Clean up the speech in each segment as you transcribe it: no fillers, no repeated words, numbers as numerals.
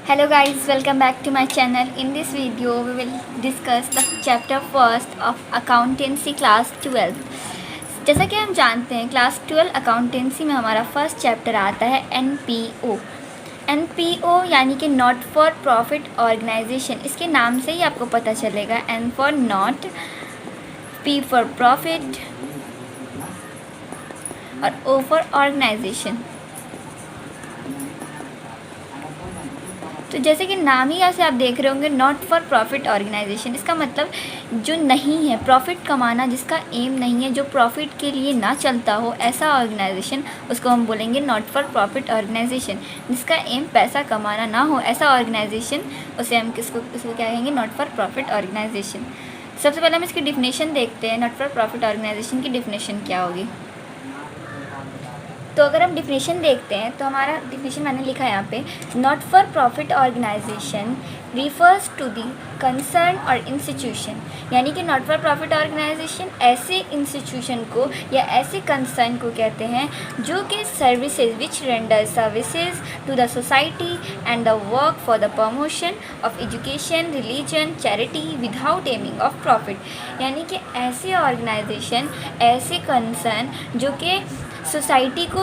Hello guys, welcome back to my channel. In this video, we will discuss the chapter first of accountancy class 12. जैसा कि हम जानते हैं class 12 accountancy में हमारा फर्स्ट चैप्टर आता है NPO। NPO यानी कि नॉट फॉर प्रॉफिट ऑर्गेनाइजेशन। इसके नाम से ही आपको पता चलेगा, N for not, P for profit और O फॉर ऑर्गेनाइजेशन। तो जैसे कि नाम ही से आप देख रहे होंगे, नॉट फॉर प्रॉफिट ऑर्गेनाइजेशन, इसका मतलब जो नहीं है प्रॉफिट कमाना, जिसका एम नहीं है, जो प्रॉफिट के लिए ना चलता हो, ऐसा ऑर्गेनाइजेशन उसको हम बोलेंगे नॉट फॉर प्रॉफिट ऑर्गेनाइजेशन। जिसका एम पैसा कमाना ना हो, ऐसा ऑर्गेनाइजेशन, उसे हम इसको क्या कहेंगे, नॉट फॉर प्रॉफिट ऑर्गेनाइजेशन। सबसे पहले हम इसकी डिफिनेशन देखते हैं। नॉट फॉर प्रॉफिट ऑर्गेनाइजेशन की डिफिनेशन क्या होगी। तो अगर हम डिफिनेशन देखते हैं तो हमारा डिफिनेशन मैंने लिखा है यहाँ पे, not for profit organisation refers to the concern और इंस्टीट्यूशन। यानी कि नॉट फॉर प्रॉफिट ऑर्गेनाइजेशन ऐसे इंस्टीट्यूशन को या ऐसे कंसर्न को कहते हैं जो कि services which render services to the society and the work for the promotion of education, religion, charity without aiming of profit. यानी कि ऐसे ऑर्गेनाइजेशन, ऐसे कंसर्न जो कि सोसाइटी को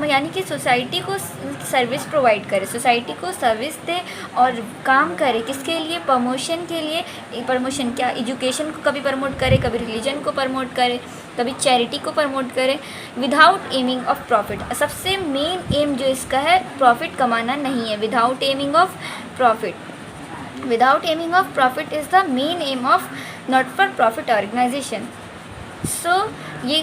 यानी कि सोसाइटी को सर्विस प्रोवाइड करे, सोसाइटी को सर्विस दे और काम करे किसके लिए, प्रमोशन के लिए। प्रमोशन क्या, एजुकेशन को कभी प्रमोट करे, कभी रिलीजन को प्रमोट करे, कभी चैरिटी को प्रमोट करे, विदाउट एमिंग ऑफ प्रॉफिट। सबसे मेन एम जो इसका है प्रॉफिट कमाना नहीं है, without aiming of profit. Without aiming of profit is the main aim of not for profit organisation. ये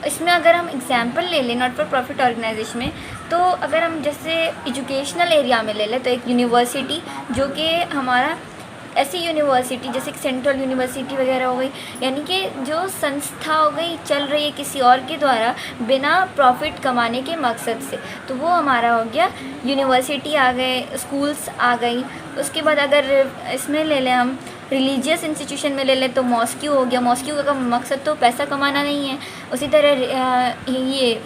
इसमें अगर हम एग्जांपल ले लें नॉट फॉर प्रॉफिट ऑर्गेनाइजेशन में, तो अगर हम जैसे एजुकेशनल एरिया में ले लें तो एक यूनिवर्सिटी जो कि हमारा ऐसी यूनिवर्सिटी जैसे कि सेंट्रल यूनिवर्सिटी वगैरह हो गई, यानी कि जो संस्था हो गई चल रही है किसी और के द्वारा बिना प्रॉफिट कमाने के मकसद से, तो वो हमारा हो गया यूनिवर्सिटी आ गए, स्कूल्स आ गई। उसके बाद अगर इसमें ले लें हम रिलीजियस इंस्टीट्यूशन में ले लें तो मॉस्क्यू हो गया। मॉस्क्यू का मकसद तो पैसा कमाना नहीं है। उसी तरह ये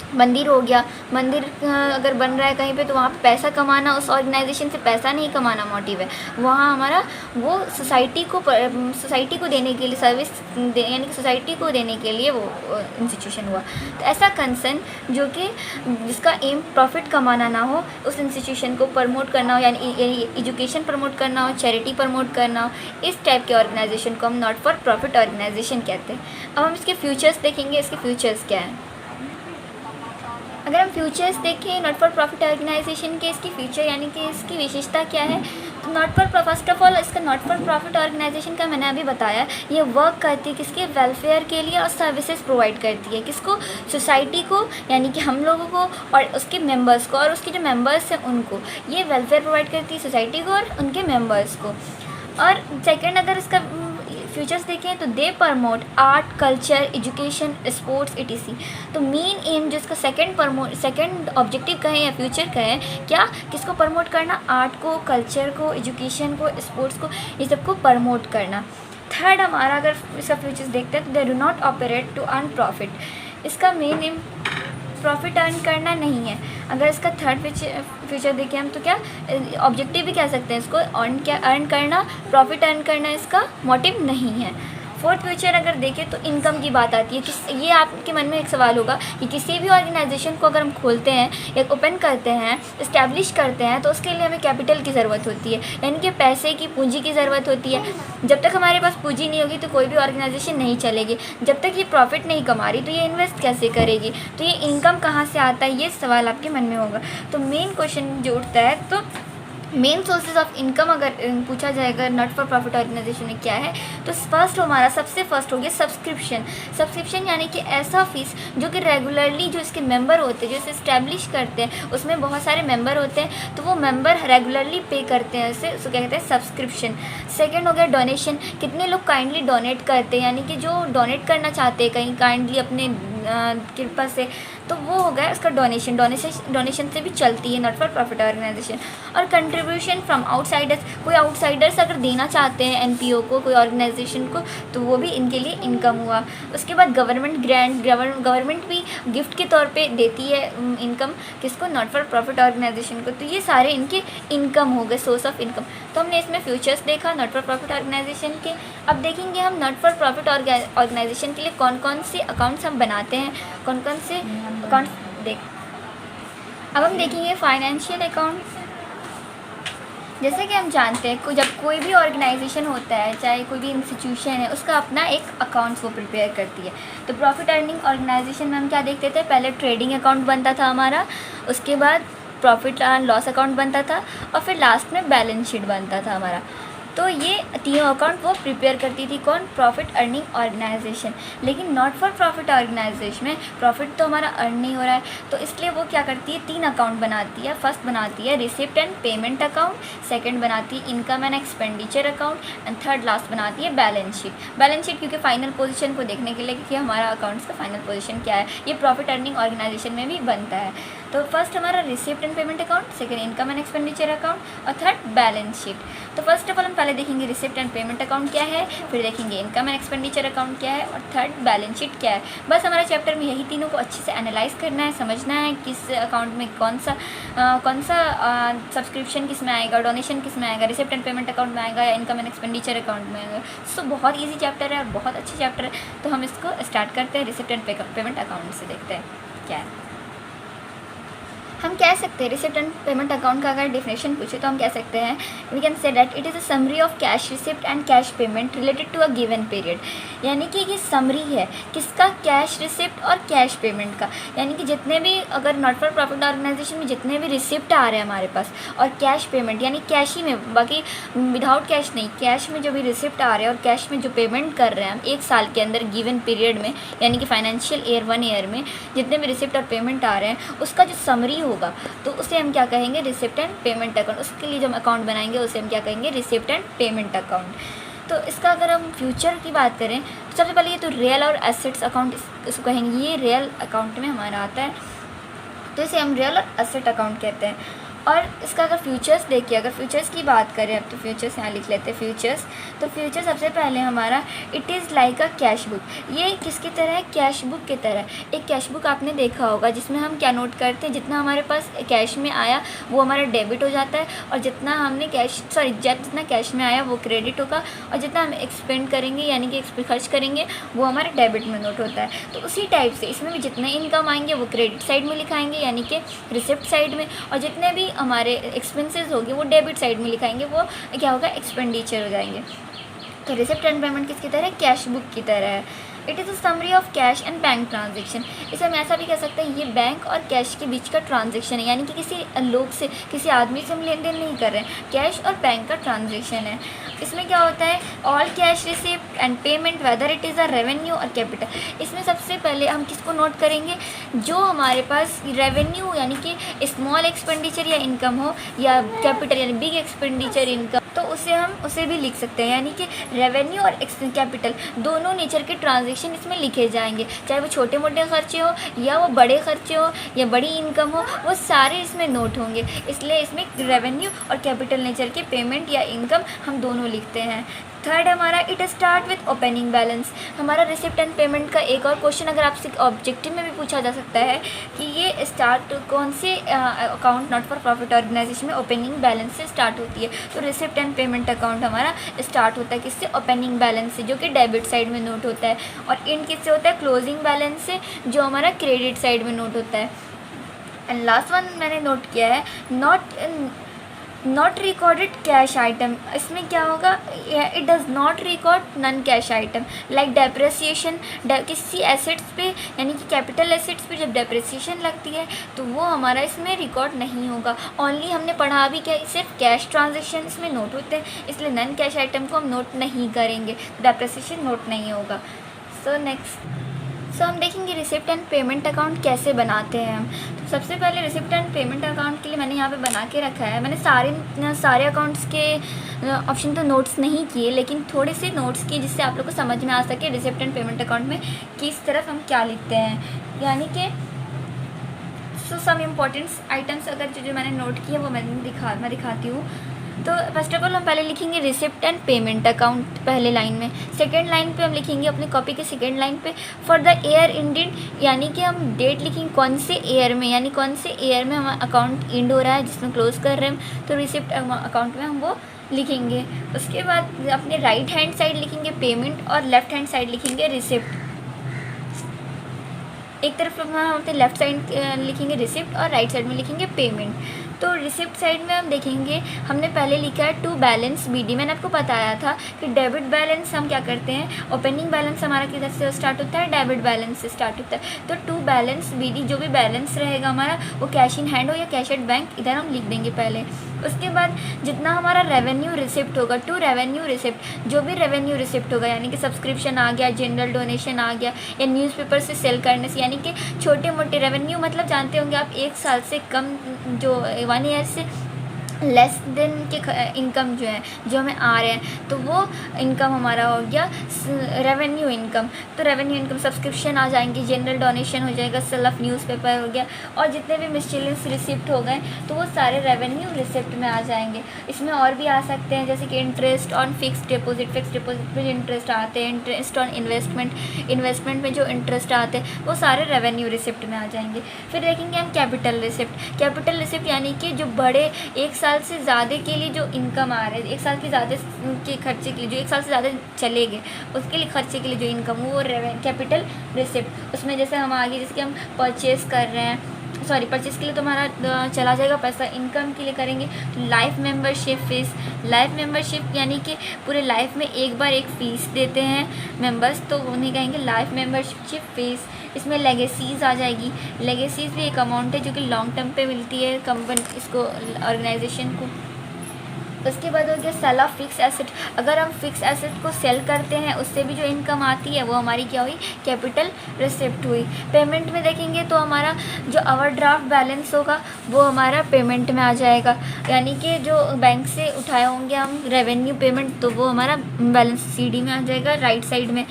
मंदिर हो गया। मंदिर अगर बन रहा है कहीं पे तो वहाँ पे पैसा कमाना, उस ऑर्गेनाइजेशन से पैसा नहीं कमाना मोटिव है। वहाँ हमारा वो सोसाइटी को देने के लिए सर्विस यानी कि सोसाइटी को देने के लिए वो इंस्टीट्यूशन हुआ। तो ऐसा कंसर्न जो कि जिसका एम प्रॉफिट कमाना ना हो, उस इंस्टीट्यूशन को प्रमोट करना हो, यानी एजुकेशन प्रमोट करना हो, चैरिटी प्रमोट करना हो, इस टाइप के ऑर्गेनाइजेशन को हम नॉट फॉर प्रॉफिट ऑर्गेनाइजेशन कहते हैं। अब हम इसके फ्यूचर्स देखेंगे, इसके फ्यूचर्स क्या हैं। अगर हम फ्यूचर्स देखें नॉट फॉर प्रॉफिट ऑर्गेनाइजेशन के, इसकी फ्यूचर यानी कि इसकी विशेषता क्या है, तो not for first of all इसका नॉट फॉर प्रॉफिट ऑर्गेनाइजेशन का मैंने अभी बताया, ये वर्क करती है किसके, वेलफेयर के लिए और सर्विसेज प्रोवाइड करती है किसको, सोसाइटी को, यानी कि हम लोगों को और उसके मेंबर्स को, और उसके जो मेंबर्स हैं उनको ये वेलफेयर प्रोवाइड करती है, सोसाइटी को और उनके मेंबर्स को। और सेकेंड अगर इसका फ्यूचर्स देखें तो they promote art, culture, education, sports etc। तो मेन एम जो इसका सेकेंड ऑब्जेक्टिव का है या फ्यूचर का है, क्या, किसको प्रमोट करना, आर्ट को, कल्चर को, एजुकेशन को, स्पोर्ट्स को, ये सबको प्रमोट करना। थर्ड हमारा अगर इसका फ्यूचर्स देखते हैं तो they do not operate to earn profit. इसका मेन एम प्रॉफिट अर्न करना नहीं है। अगर इसका थर्ड फ्यूचर देखें हम तो क्या ऑब्जेक्टिव भी कह सकते हैं इसको, अर्न करना, प्रॉफिट अर्न करना इसका मोटिव नहीं है। फोर्थ फ्यूचर अगर देखें तो इनकम की बात आती है। ये आपके मन में एक सवाल होगा कि किसी भी ऑर्गेनाइजेशन को अगर हम खोलते हैं या ओपन करते हैं, इस्टेब्लिश करते हैं, तो उसके लिए हमें कैपिटल की ज़रूरत होती है, यानी कि पैसे की, पूंजी की ज़रूरत होती है। जब तक हमारे पास पूंजी नहीं होगी तो कोई भी ऑर्गेनाइजेशन नहीं चलेगी। जब तक ये प्रॉफिट नहीं कमा रही तो ये इन्वेस्ट कैसे करेगी, तो ये इनकम कहाँ से आता है, ये सवाल आपके मन में होगा। तो मेन क्वेश्चन जो उठता है, तो मेन सोर्सेज ऑफ इनकम अगर पूछा जाएगा नॉट फॉर प्रॉफिट ऑर्गेनाइजेशन में क्या है, तो फर्स्ट हमारा सबसे फर्स्ट हो गया सब्सक्रिप्शन यानी कि ऐसा फीस जो कि रेगुलरली जो इसके मेंबर होते हैं, जो इसे इस्टेब्लिश करते हैं, उसमें बहुत सारे मेंबर होते हैं, तो वो मेंबर रेगुलरली पे करते हैं, उसको क्या कहते हैं, सब्सक्रिप्शन। सेकेंड हो गया डोनेशन, कितने लोग काइंडली डोनेट करते हैं, यानी कि जो डोनेट करना चाहते हैं कहीं काइंडली अपने कृपा से, तो वो हो गया उसका डोनेशन से भी चलती है नॉट फॉर प्रॉफिट ऑर्गेनाइजेशन। और कंट्रीब्यूशन फ्रॉम आउटसाइडर्स, कोई आउटसाइडर्स अगर देना चाहते हैं एनपीओ को, कोई ऑर्गेनाइजेशन को, तो वो भी इनके लिए इनकम हुआ। उसके बाद गवर्नमेंट ग्रांट, गवर्नमेंट भी गिफ्ट के तौर पे देती है इनकम किसको, नॉट फॉर प्रॉफिट ऑर्गेनाइजेशन को। तो ये सारे इनके इनकम हो गए, सोर्स ऑफ इनकम। तो हमने इसमें फ्यूचर्स देखा नॉट फॉर प्रॉफिट ऑर्गेनाइजेशन के। अब देखेंगे हम नॉट फॉर प्रॉफिट ऑर्गेनाइजेशन के लिए कौन कौन से अकाउंट्स हम बनाते हैं, कौन कौन से अकाउंट देख। अब हम देखेंगे फाइनेंशियल अकाउंट। जैसे कि हम जानते हैं जब कोई भी ऑर्गेनाइजेशन होता है, चाहे कोई भी इंस्टीट्यूशन है, उसका अपना एक अकाउंट्स वो प्रिपेयर करती है। तो प्रॉफिट अर्निंग ऑर्गेनाइजेशन में हम क्या देखते थे, पहले ट्रेडिंग अकाउंट बनता था हमारा, उसके बाद प्रॉफिट एंड लॉस अकाउंट बनता था, और फिर लास्ट में बैलेंस शीट बनता था हमारा। तो ये तीनों अकाउंट वो प्रिपेयर करती थी कौन, प्रॉफिट अर्निंग ऑर्गेनाइजेशन। लेकिन नॉट फॉर प्रॉफिट ऑर्गेनाइजेशन में प्रॉफिट तो हमारा अर्न नहीं हो रहा है, तो इसलिए वो क्या करती है, 3 अकाउंट बनाती है। फर्स्ट बनाती है receipt and payment account, second बनाती है income and expenditure account, and third last बनाती है बैलेंस शीट। बैलेंस शीट क्योंकि फाइनल पोजीशन को देखने के लिए कि हमारा अकाउंट्स का फाइनल पोजीशन क्या है, ये प्रॉफिट अर्निंग ऑर्गेनाइजेशन में भी बनता है। तो फर्स्ट हमारा receipt and payment account, second income and expenditure account, और थर्ड बैलेंस शीट। तो फर्स्ट ऑफ ऑल हम पहले देखेंगे रिसिप्ट एंड पेमेंट अकाउंट क्या है, फिर देखेंगे इनकम एंड एक्सपेंडिचर अकाउंट क्या है, और थर्ड बैलेंस शीट क्या है। बस हमारा चैप्टर में यही तीनों को अच्छे से एनालाइज करना है, समझना है किस अकाउंट में कौन सा सब्सक्रिप्शन किस में आएगा, डोनेशन किस में आएगा, रिसिप्ट एंड पेमेंट अकाउंट में आएगा या इनकम एंड एक्सपेंडिचर अकाउंट में आएगा। सो बहुत ईजी चैप्टर है और बहुत अच्छी चैप्टर है। तो हम इसको स्टार्ट करते हैं, रिसिप्ट एंड पेमेंट अकाउंट से देखते हैं क्या है। हम कह सकते हैं रिसिप्ट एंड पेमेंट अकाउंट का अगर डेफिनेशन पूछे तो हम कह सकते हैं, we can say that it is a summary of cash receipt and cash payment related to a given period. यानी कि ये समरी है किसका, कैश रिसिप्ट और कैश पेमेंट का। यानी कि जितने भी अगर नॉट फॉर प्रॉफिट ऑर्गेनाइजेशन में जितने भी रिसिप्ट आ रहे हैं हमारे पास और कैश पेमेंट, यानी कैश ही में, बाकी विदाउट कैश नहीं, कैश में जो भी रिसिप्ट आ रहे हैं और कैश में जो पेमेंट कर रहे हैं हम एक साल के अंदर गिवन पीरियड में, यानी कि फाइनेंशियल ईयर 1 ईयर में जितने भी रिसिप्ट और पेमेंट आ रहे हैं उसका जो समरी होगा तो उसे हम क्या कहेंगे, रिसिप्ट एंड पेमेंट अकाउंट। उसके लिए जो हम अकाउंट बनाएंगे उसे हम क्या कहेंगे, रिसिप्ट एंड पेमेंट अकाउंट। तो इसका अगर हम फ्यूचर की बात करें तो सबसे पहले ये तो रियल और एसेट्स अकाउंट इसको कहेंगे, ये रियल अकाउंट में हमारा आता है, तो इसे हम रियल और एसेट अकाउंट कहते हैं। और इसका अगर फ्यूचर्स देखिए, अगर फ्यूचर्स की बात करें अब तो फ्यूचर्स यहाँ लिख लेते हैं फ्यूचर्स। तो फ्यूचर सबसे पहले हमारा it is like a cash book. ये किसकी तरह है, कैश बुक की तरह। एक कैश बुक आपने देखा होगा जिसमें हम क्या नोट करते हैं, जितना हमारे पास कैश में आया वो हमारा डेबिट हो जाता है, और जितना हमने जितना कैश में आया वो क्रेडिट होगा, और जितना हम एक्सपेंड करेंगे यानी कि खर्च करेंगे वो हमारे डेबिट में नोट होता है। तो उसी टाइप से इसमें भी जितने इनकम आएंगे वो क्रेडिट साइड में लिखाएंगे यानी कि रिसिप्ट साइड में, और जितने भी हमारे एक्सपेंसेस होंगे वो डेबिट साइड में लिखाएंगे, वो क्या होगा, एक्सपेंडिचर हो जाएंगे। तो रिसिप्ट एंड पेमेंट किसकी तरह है, कैश बुक की तरह है। It is a summary of cash and bank transaction. इसे हम ऐसा भी कह सकते हैं ये बैंक और कैश के बीच का ट्रांजेक्शन है, यानी कि किसी लोग से, किसी आदमी से हम लेन देन नहीं कर रहे हैं, कैश और बैंक का ट्रांजेक्शन है। इसमें क्या होता है, all cash receipt and payment whether it is a revenue और कैपिटल। इसमें सबसे पहले हम किसको नोट करेंगे, जो हमारे पास रेवेन्यू यानी कि स्मॉल एक्सपेंडिचर या इनकम हो, या कैपिटल यानी बिग एक्सपेंडिचर इनकम, तो उसे भी लिख सकते हैं। यानी कि रेवेन्यू और कैपिटल दोनों नेचर के ट्रांजेक्शन इसमें लिखे जाएंगे, चाहे वो छोटे मोटे खर्चे हो या वो बड़े खर्चे हो या बड़ी इनकम हो, वो सारे इसमें नोट होंगे। इसलिए इसमें रेवेन्यू और कैपिटल नेचर के पेमेंट या इनकम हम दोनों लिखते हैं। थर्ड हमारा it start with opening balance. हमारा रिसिप्ट एंड पेमेंट का एक और क्वेश्चन अगर आपसे ऑब्जेक्टिव में भी पूछा जा सकता है कि ये स्टार्ट कौन से account not for profit organisation में ओपनिंग बैलेंस से स्टार्ट होती है, तो रिसिप्ट एंड पेमेंट अकाउंट हमारा स्टार्ट होता है किससे, ओपनिंग बैलेंस से, जो कि डेबिट साइड में नोट होता है, और एंड किससे होता है, क्लोजिंग बैलेंस से, जो हमारा क्रेडिट साइड में नोट होता है। एंड लास्ट वन मैंने नोट किया है नॉट रिकॉर्डेड कैश आइटम। इसमें क्या होगा, it does not record non cash item like depreciation. किसी एसेट्स पे यानी कि कैपिटल एसेट्स पे जब डेप्रिसिएशन लगती है तो वो हमारा इसमें रिकॉर्ड नहीं होगा। ओनली हमने पढ़ा भी क्या, सिर्फ कैश ट्रांजेक्शन इसमें नोट होते हैं, इसलिए नॉन कैश आइटम को हम नोट नहीं करेंगे, डेप्रिसिएशन नोट नहीं होगा। सो हम देखेंगे रिसिप्ट एंड पेमेंट अकाउंट कैसे बनाते हैं हम। तो सबसे पहले रिसिप्ट एंड पेमेंट अकाउंट के लिए मैंने यहाँ पे बना के रखा है। मैंने सारे अकाउंट्स के ऑप्शन तो नोट्स नहीं किए, लेकिन थोड़े से नोट्स किए जिससे आप लोग को समझ में आ सके रिसिप्ट एंड पेमेंट अकाउंट में किस तरफ हम क्या लिखते हैं। यानी कि सो सम इम्पॉर्टेंट्स आइटम्स अगर जो मैंने नोट किए वो मैं दिखाती हूँ। तो फर्स्ट ऑफ ऑल हम पहले लिखेंगे रिसिप्ट एंड पेमेंट अकाउंट पहले लाइन में। सेकेंड लाइन पे हम लिखेंगे अपनी कॉपी के सेकेंड लाइन पे फॉर द ईयर इंडेड, यानी कि हम डेट लिखेंगे कौन से ईयर में, यानी कौन से ईयर में हमारा अकाउंट इंड हो रहा है जिसमें क्लोज कर रहे हैं, तो रिसिप्ट अकाउंट में हम वो लिखेंगे। उसके बाद अपने राइट हैंड साइड लिखेंगे पेमेंट और लेफ्ट हैंड साइड लिखेंगे रिसिप्ट। एक तरफ हम अपने लेफ्ट साइड लिखेंगे रिसिप्ट और राइट साइड में लिखेंगे पेमेंट। तो रिसिप्ट साइड में हम देखेंगे हमने पहले लिखा है टू बैलेंस बीडी। मैंने आपको बताया था कि डेबिट बैलेंस हम क्या करते हैं, ओपनिंग बैलेंस हमारा किधर से स्टार्ट होता है, डेबिट बैलेंस से स्टार्ट होता है। तो टू बैलेंस बीडी जो भी बैलेंस रहेगा हमारा वो कैश इन हैंड हो या कैश एट बैंक, इधर हम लिख देंगे पहले। उसके बाद जितना हमारा रेवेन्यू रिसिप्ट होगा, टू रेवेन्यू रिसिप्ट, जो भी रेवेन्यू रिसिप्ट होगा यानी कि सब्सक्रिप्शन आ गया, जनरल डोनेशन आ गया या न्यूज़पेपर से सेल करने से, यानी कि छोटे मोटे रेवेन्यू, मतलब जानते होंगे आप 1 साल से कम, जो 1 ईयर से लेस देन के इनकम जो है जो हमें आ रहे हैं, तो वो इनकम हमारा हो गया रेवेन्यू इनकम। तो रेवेन्यू इनकम सब्सक्रिप्शन आ जाएंगे, जनरल डोनेशन हो जाएगा, सेल ऑफ न्यूज़पेपर हो गया, और जितने भी मिसलेनियस रिसिप्ट हो गए तो वो सारे रेवेन्यू रिसिप्ट में आ जाएंगे। इसमें और भी आ सकते हैं जैसे कि इंटरेस्ट ऑन फिक्स डिपॉजिट में जो इंटरेस्ट आते हैं, इंटरेस्ट ऑन इन्वेस्टमेंट में जो इंटरेस्ट आते हैं, वो सारे रेवेन्यू रिसिप्ट में आ जाएंगे। फिर देखेंगे हम कैपिटल रिसिप्ट यानी कि जो बड़े 1 साल से ज़्यादा के लिए जो इनकम आ रहा है, 1 साल के ज़्यादा के खर्चे के लिए, जो 1 साल से ज़्यादा चले गए उसके लिए खर्चे के लिए जो इनकम वो कैपिटल रिसिप्ट। उसमें जैसे हम आगे जैसे कि हम परचेज़ कर रहे हैं, परचेज़ के लिए तो हमारा चला जाएगा पैसा, इनकम के लिए करेंगे life membership fees. Life membership यानी कि पूरे लाइफ में एक बार एक फ़ीस देते हैं मेंबर्स, तो उन्हें कहेंगे लाइफ मेंबरशिप फ़ीस। इसमें लेगेसीज़ आ जाएगी। लेगेसीज़ भी एक अमाउंट है जो कि लॉन्ग टर्म पे मिलती है कंपनी इसको, ऑर्गेनाइजेशन को। उसके बाद हो गया सेल ऑफ फिक्स एसेट। अगर हम फिक्स एसेट को सेल करते हैं उससे भी जो इनकम आती है वो हमारी क्या हुई, कैपिटल रिसिप्ट हुई। पेमेंट में देखेंगे तो हमारा जो ओवरड्राफ्ट बैलेंस होगा वो हमारा पेमेंट में आ जाएगा, यानी कि जो बैंक से उठाए होंगे हम रेवेन्यू पेमेंट, तो वो हमारा बैलेंस सीडी में आ जाएगा राइट साइड में।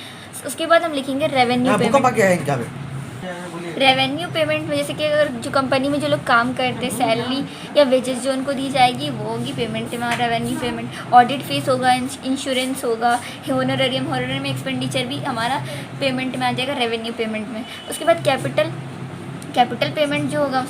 उसके बाद हम लिखेंगे रेवेन्यू पेमेंट। रेवेन्यू पेमेंट में जैसे कि अगर जो कंपनी में जो लोग काम करते हैं, सैलरी या वेजेस जो उनको दी जाएगी वो होगी पेमेंट में, रेवेन्यू पेमेंट। ऑडिट फीस होगा, इंश्योरेंस होगा, होनोरेरियम एक्सपेंडिचर भी हमारा पेमेंट में आ जाएगा रेवेन्यू पेमेंट में। उसके बाद कैपिटल पेमेंट जो होगा,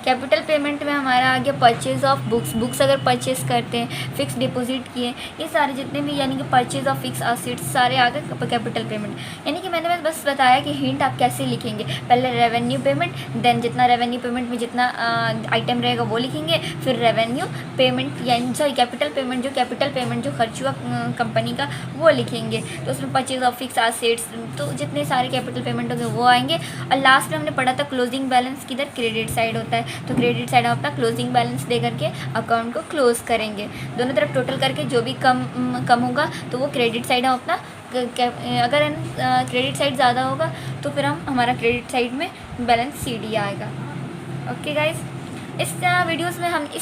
कैपिटल पेमेंट में हमारा आ गया परचेज ऑफ बुक्स अगर परचेज करते हैं, फिक्स डिपॉजिट किए, ये सारे जितने भी यानी कि परचेज ऑफ फिक्स असेट्स सारे आ गए कैपिटल पेमेंट। यानी कि मैंने बस बताया कि हिंट आप कैसे लिखेंगे, पहले रेवेन्यू पेमेंट, देन जितना रेवेन्यू पेमेंट में जितना आइटम रहेगा वो लिखेंगे, फिर रेवेन्यू पेमेंट यानी कैपिटल पेमेंट जो खर्च हुआ कंपनी का वो लिखेंगे। तो उसमें परचेज ऑफ फिक्स असेट्स, तो जितने सारे कैपिटल पेमेंट होंगे वो आएंगे। और लास्ट में हमने पढ़ा था क्लोजिंग बैलेंस किधर, क्रेडिट साइड होता है, तो क्रेडिट साइड हम अपना क्लोजिंग बैलेंस दे करके अकाउंट को क्लोज करेंगे। दोनों तरफ टोटल करके जो भी कम होगा तो वो क्रेडिट साइड हम अपना, अगर क्रेडिट साइड ज़्यादा होगा तो फिर हमारा क्रेडिट साइड में बैलेंस सीडी आएगा। ओके गाइज, इस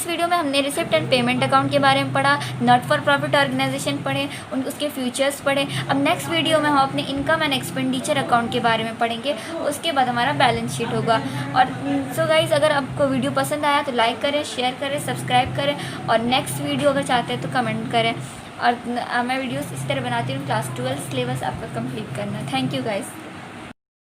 वीडियो में हमने रिसिप्ट एंड पेमेंट अकाउंट के बारे में पढ़ा, नॉट फॉर प्रॉफिट ऑर्गेनाइजेशन पढ़े, उसके फीचर्स पढ़े। अब नेक्स्ट वीडियो में हम अपने इनकम एंड एक्सपेंडिचर अकाउंट के बारे में पढ़ेंगे, उसके बाद हमारा बैलेंस शीट होगा। और सो गाइज, अगर आपको वीडियो पसंद आया तो लाइक करें, शेयर करें, सब्सक्राइब करें, और नेक्स्ट वीडियो अगर चाहते हैं तो कमेंट करें। और मैं वीडियोस इस तरह बनाती हूँ, क्लास 12 सिलेबस आपका कंप्लीट करना। Thank you guys.